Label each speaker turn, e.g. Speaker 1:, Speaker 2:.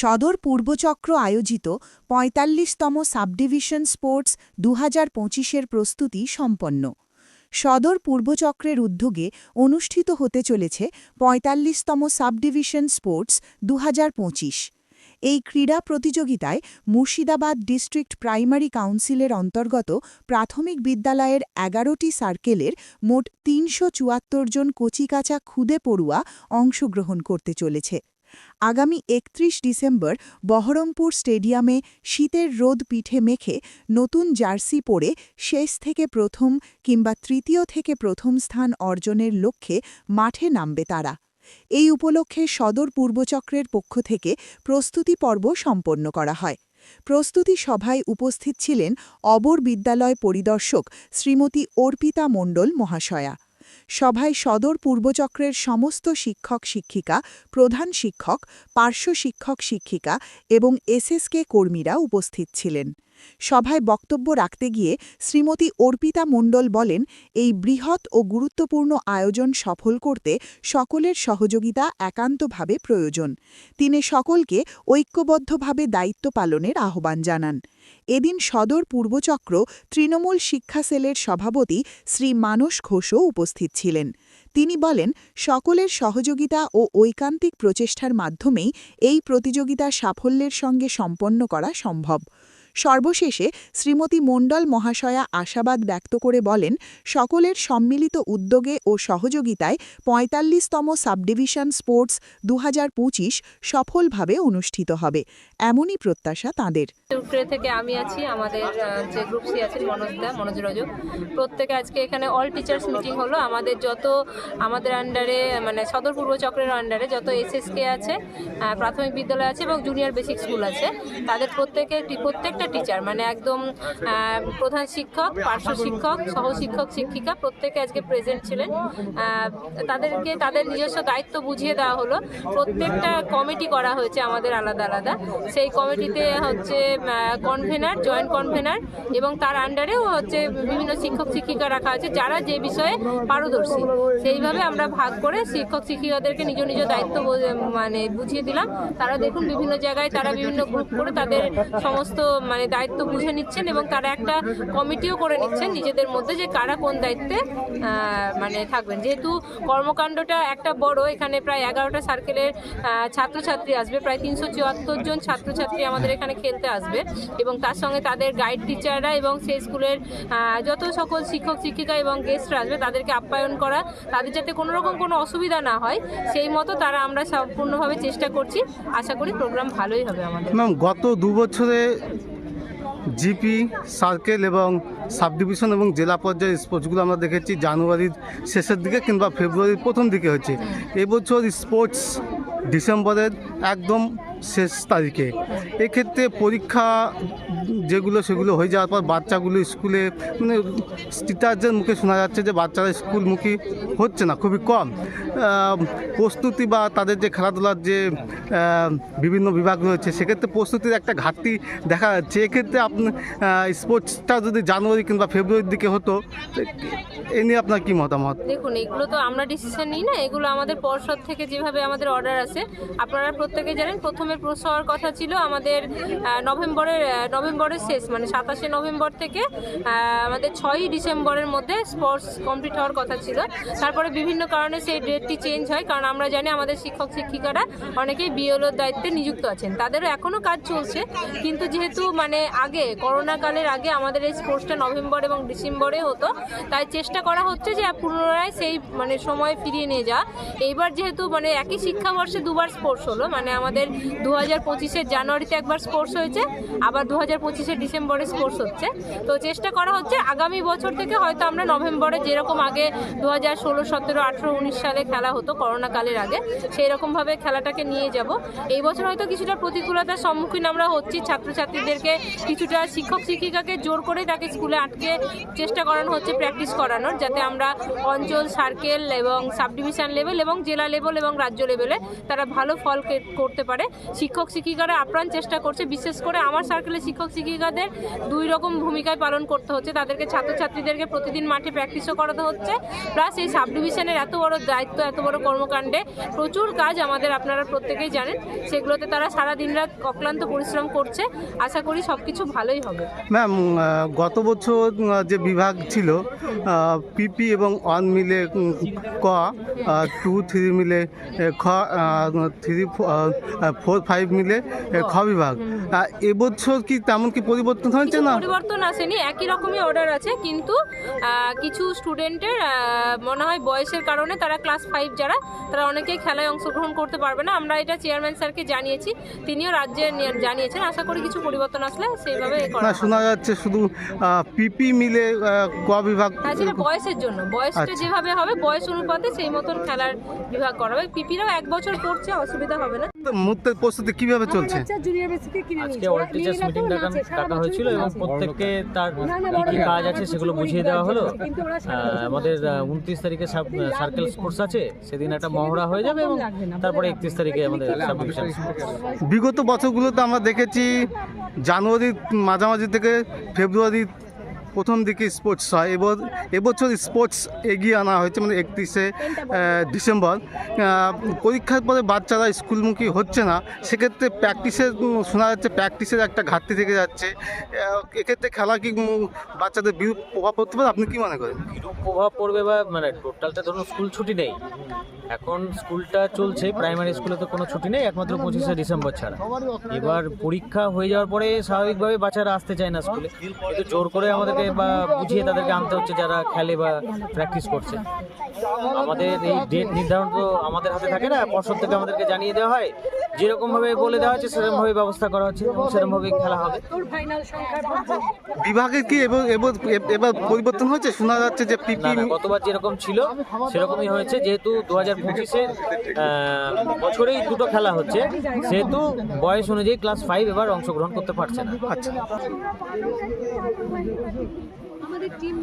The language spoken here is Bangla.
Speaker 1: সদর পূর্বচক্র আয়োজিত ৪৫তম সাবডিভিশন স্পোর্টস ২০২৫-এর প্রস্তুতি সম্পন্ন। সদর পূর্বচক্রের উদ্যোগে অনুষ্ঠিত হতে চলেছে ৪৫তম সাবডিভিশন স্পোর্টস ২০২৫। এই ক্রীড়া প্রতিযোগিতায় মুর্শিদাবাদ ডিস্ট্রিক্ট প্রাইমারি কাউন্সিলের অন্তর্গত প্রাথমিক বিদ্যালয়ের ১১টি সার্কেলের মোট ৩৭৪ জন কচিকাঁচা খুদে পড়ুয়া অংশগ্রহণ করতে চলেছে। আগামী ৩১ ডিসেম্বর বহরমপুর স্টেডিয়ামে শীতের রোদ পিঠে মেখে নতুন জার্সি পরে শেষ থেকে প্রথম কিংবা তৃতীয় থেকে প্রথম স্থান অর্জনের লক্ষ্যে মাঠে নামবে তারা। এই উপলক্ষে সদর পূর্বচক্রের পক্ষ থেকে প্রস্তুতি পর্ব সম্পন্ন করা হয়। প্রস্তুতি সভায় উপস্থিত ছিলেন অবর বিদ্যালয় পরিদর্শক শ্রীমতী অর্পিতা মণ্ডল মহাশয়া। সভায় সদর পূর্বচক্রের সমস্ত শিক্ষক শিক্ষিকা, প্রধান শিক্ষক, পার্শ্ব শিক্ষক শিক্ষিকা এবং এসএসকে কর্মীরা উপস্থিত ছিলেন। সভায় বক্তব্য রাখতে গিয়ে শ্রীমতী অর্পিতা মণ্ডল বলেন, এই বৃহৎ ও গুরুত্বপূর্ণ আয়োজন সফল করতে সকলের সহযোগিতা একান্তভাবে প্রয়োজন। তিনি সকলকে ঐক্যবদ্ধভাবে দায়িত্ব পালনের আহ্বান জানান। এদিন সদর পূর্বচক্র তৃণমূল শিক্ষা সেলের সভাপতি শ্রী মানস ঘোষও উপস্থিত ছিলেন। তিনি বলেন, সকলের সহযোগিতা ও ঐকান্তিক প্রচেষ্টার মাধ্যমেই এই প্রতিযোগিতা সাফল্যের সঙ্গে সম্পন্ন করা সম্ভব। সর্বশেষে শ্রীমতী মণ্ডল মহাশয়া আশাবাদ ব্যক্ত করে বলেন, সকলের সম্মিলিত উদ্যোগে ও সহযোগিতায় ৪৫তম সাবডিভিশন স্পোর্টস ২০২৫ সফলভাবে অনুষ্ঠিত হবে, এমনই প্রত্যাশা তাঁদের।
Speaker 2: থেকে আমি আছি, আমাদের যে গ্রুপ সি আছে মনোজ রজক, প্রত্যেকে আজকে এখানে অল টিচার্স মিটিং হলো। আমাদের আন্ডারে মানে সদর পূর্বচক্রের আন্ডারে যত এসএসকে আছে, প্রাথমিক বিদ্যালয় আছে এবং জুনিয়র বেসিক স্কুল আছে, তাদের প্রত্যেকটা টিচার মানে একদম প্রধান শিক্ষক, পার্শ্ব শিক্ষক, সহ শিক্ষক শিক্ষিকা প্রত্যেকে আজকে প্রেজেন্ট ছিলেন। তাদেরকে তাদের নিজস্ব দায়িত্ব বুঝিয়ে দেওয়া হলো। প্রত্যেকটা কমিটি করা হয়েছে আমাদের আলাদা আলাদা। সেই কমিটিতে হচ্ছে কনভেনার, জয়েন্ট কনভেনার এবং তার আন্ডারেও হচ্ছে বিভিন্ন শিক্ষক শিক্ষিকা রাখা আছে যারা যে বিষয়ে পারদর্শী। সেইভাবে আমরা ভাগ করে শিক্ষক শিক্ষিকাদেরকে নিজ নিজ দায়িত্ব মানে বুঝিয়ে দিলাম। তারা দেখুন বিভিন্ন জায়গায় তারা বিভিন্ন গ্রুপ করে তাদের সমস্ত মানে দায়িত্ব বুঝে নিচ্ছেন এবং তারা একটা কমিটিও করে নিচ্ছেন নিজেদের মধ্যে যে কারা কোন দায়িত্বে মানে থাকবেন। যেহেতু কর্মকাণ্ডটা একটা বড়, এখানে প্রায় 11টা সার্কেলের ছাত্রছাত্রী আসবে, প্রায় ৩৭৪ জন ছাত্রছাত্রী আমাদের এখানে খেলতে আসবে এবং তার সঙ্গে তাদের গাইড টিচাররা এবং সেই স্কুলের যত সকল শিক্ষক শিক্ষিকা এবং গেস্টরা আসবে তাদেরকে আপ্যায়ন করা, তাদের যাতে কোনো রকম কোনো অসুবিধা না হয় সেই মতো তারা আমরা সম্পূর্ণভাবে চেষ্টা করছি। আশা করি প্রোগ্রাম ভালোই হবে আমাদের।
Speaker 3: ম্যাম, গত 2 বছরে জিপি, সার্কেল এবং সাবডিভিশন এবং জেলা পর্যায়ের স্পোর্টসগুলো আমরা দেখেছি জানুয়ারির শেষের দিকে কিংবা ফেব্রুয়ারির প্রথম দিকে হচ্ছে। এবছর স্পোর্টস ডিসেম্বরের একদম শেষ তারিখে। এক্ষেত্রে পরীক্ষা যেগুলো সেগুলো হয়ে যাওয়ার পর বাচ্চাগুলো স্কুলে মানে টিচারদের মুখে শোনা যাচ্ছে যে বাচ্চারা স্কুলমুখী হচ্ছে না, খুবই কম। প্রস্তুতি বা তাদের যে খেলাধুলার যে বিভিন্ন বিভাগ রয়েছে সেক্ষেত্রে প্রস্তুতির একটা ঘাটতি দেখা যাচ্ছে। এক্ষেত্রে আপনি স্পোর্টসটা যদি জানুয়ারি কিংবা ফেব্রুয়ারির দিকে হতো, এ নিয়ে আপনার কী মতামত?
Speaker 2: দেখুন, এগুলো তো আমরা ডিসিশন নিই না, এগুলো আমাদের পর্ষদ থেকে যেভাবে আমাদের অর্ডার আছে। আপনারা প্রত্যেকে জানেন প্রথমে প্রশ্ন হওয়ার কথা ছিল আমাদের নভেম্বরের শেষ মানে 27শে নভেম্বর থেকে আমাদের 6ই ডিসেম্বরের মধ্যে স্পোর্টস কমপ্লিট হওয়ার কথা ছিল। তারপরে বিভিন্ন কারণে সেই ডেটটি চেঞ্জ হয়, কারণ আমরা জানি আমাদের শিক্ষক শিক্ষিকারা অনেকেই বিএলওর দায়িত্বে নিযুক্ত আছেন, তাদেরও এখনও কাজ চলছে। কিন্তু যেহেতু মানে আগে করোনাকালের আগে আমাদের এই স্পোর্টসটা নভেম্বর এবং ডিসেম্বরে হতো, তাই চেষ্টা করা হচ্ছে যে পুনরায় সেই মানে সময় ফিরিয়ে নিয়ে যাওয়া। এইবার যেহেতু মানে একই শিক্ষাবর্ষে দুবার স্পোর্টস হলো, মানে আমাদের 2025-এর জানুয়ারিতে একবার স্পোর্টস হয়েছে, আবার 2025-এর ডিসেম্বরে স্পোর্টস হচ্ছে। তো চেষ্টা করা হচ্ছে আগামী বছর থেকে হয়তো আমরা নভেম্বরে যেরকম আগে 2016, 17, 18, 19 সালে খেলা হতো করোনাকালের আগে, সেই রকমভাবে খেলাটাকে নিয়ে যাব। এই বছর হয়তো কিছুটা প্রতিকূলতার সম্মুখীন আমরা হচ্ছি। ছাত্রছাত্রীদেরকে কিছুটা শিক্ষক শিক্ষিকাকে জোর করে তাকে স্কুলে আটকে চেষ্টা করানো হচ্ছে প্র্যাকটিস করানোর, যাতে আমরা অঞ্চল, সার্কেল এবং সাবডিভিশন লেভেল এবং জেলা লেভেল এবং রাজ্য লেভেলে তারা ভালো ফল করতে পারে। শিক্ষক শিক্ষিকারা আপ্রাণ চেষ্টা করছে, বিশেষ করে আমার সার্কেলে শিক্ষক শিক্ষিকাদের দুই রকম ভূমিকায় পালন করতে হচ্ছে। তাদেরকে ছাত্রছাত্রীদেরকে প্রতিদিন মাঠে প্র্যাকটিসও করাতে হচ্ছে, প্লাস এই সাব ডিভিশনের এত বড় দায়িত্ব, এত বড় কর্মকাণ্ডে প্রচুর কাজ আমাদের, আপনারা প্রত্যেকেই জানেন, সেগুলোতে তারা সারা দিন রাত অক্লান্ত পরিশ্রম করছে। আশা করি সব কিছু ভালোই হবে।
Speaker 3: ম্যাম, গত বছর যে বিভাগ ছিল পিপি এবং 1 মিলে ক, 2, 3 মিলে খ, 3, 4, 5 মিলে খ বিভাগ, এবছর কি তেমন কি পরিবর্তন হয়েছে? না,
Speaker 2: পরিবর্তন আসেনি, একই রকমই অর্ডার আছে, কিন্তু কিছু স্টুডেন্টের মনে হয় বয়সের কারণে তারা ক্লাস 5 যারা, তারা অনেকেই খেলায় অংশগ্রহণ করতে পারবে না। আমরা এটা চেয়ারম্যান স্যারকে জানিয়েছি, তিনিও রাজ্যে জানিয়েছেন। আশা করি কিছু পরিবর্তন আসলে সেইভাবে
Speaker 3: না, শোনা যাচ্ছে শুধু পিপি মিলে ক বিভাগ।
Speaker 2: হ্যাঁ, সেটা বয়সের জন্য, বয়সটা
Speaker 3: আচ্ছা।
Speaker 2: যেভাবে হবে বয়স অনুপাতে সেই মতন খেলার বিভাগ করা হবে। পিপিরাও 1 বছর পড়ছে, অসুবিধা হবে না।
Speaker 3: মুহূর্তের প্রস্তুতি কিভাবে চলছে?
Speaker 4: আজকে অল টিচার্স মিটিং ডাকা হয়েছিল এবং প্রত্যেককে তার কী কী কাজ আছে সেগুলো বুঝিয়ে দেওয়া হলো। আমাদের 29 তারিখে সার্কেল স্পোর্টস আছে, সেদিন একটা মহড়া হয়ে যাবে এবং তারপরে 31 তারিখে আমাদের সাব ডিভিশন স্পোর্টস।
Speaker 3: বিগত বছরগুলোতে আমরা দেখেছি জানুয়ারির মাঝামাঝি থেকে ফেব্রুয়ারি প্রথম দিকে স্পোর্টস হয়। এবছর স্পোর্টস এগিয়ে আনা হয়েছে, মানে 31শে ডিসেম্বর। পরীক্ষার পরে বাচ্চারা স্কুলমুখী হচ্ছে না, সেক্ষেত্রে প্র্যাকটিসের শোনা যাচ্ছে প্র্যাকটিসের একটা ঘাটতি থেকে যাচ্ছে। এক্ষেত্রে খেলা কি বাচ্চাদের বিরূপ প্রভাব পড়তে পারে? আপনি কি মনে করেন?
Speaker 4: বিরূপ প্রভাব পড়বে বা মানে টোটালটা ধরুন স্কুল ছুটি নেই, এখন স্কুলটা চলছে, প্রাইমারি স্কুলে তো কোনো ছুটি নেই একমাত্র 25শে ডিসেম্বর ছাড়া। এবার পরীক্ষা হয়ে যাওয়ার পরে স্বাভাবিকভাবে বাচ্চারা আসতে চায় না স্কুলে, কিন্তু জোর করে আমাদেরকে বা বুঝিয়ে তাদেরকে আনতে হচ্ছে যারা খেলে বা প্র্যাকটিস করছে। আমাদের এই ডেট নির্ধারণ তো আমাদের হাতে থাকে না, পর্ষদ থেকে আমাদেরকে জানিয়ে দেওয়া হয়, যেরকমভাবে বলে দেওয়া হচ্ছে সেরকমভাবে ব্যবস্থা করা হচ্ছে এবং সেরকমভাবেই খেলা হবে।
Speaker 3: বিভাগে কি এবার পরিবর্তন হয়েছে? শোনা যাচ্ছে যে পিপি
Speaker 4: গতবার যেরকম ছিল সেরকমই হয়েছে, যেহেতু 2025-এর বছরেই দুটো খেলা হচ্ছে, সেহেতু বয়স অনুযায়ী ক্লাস 5 এবার অংশগ্রহণ করতে পারছে না।
Speaker 3: আচ্ছা।
Speaker 5: আমাদের টিম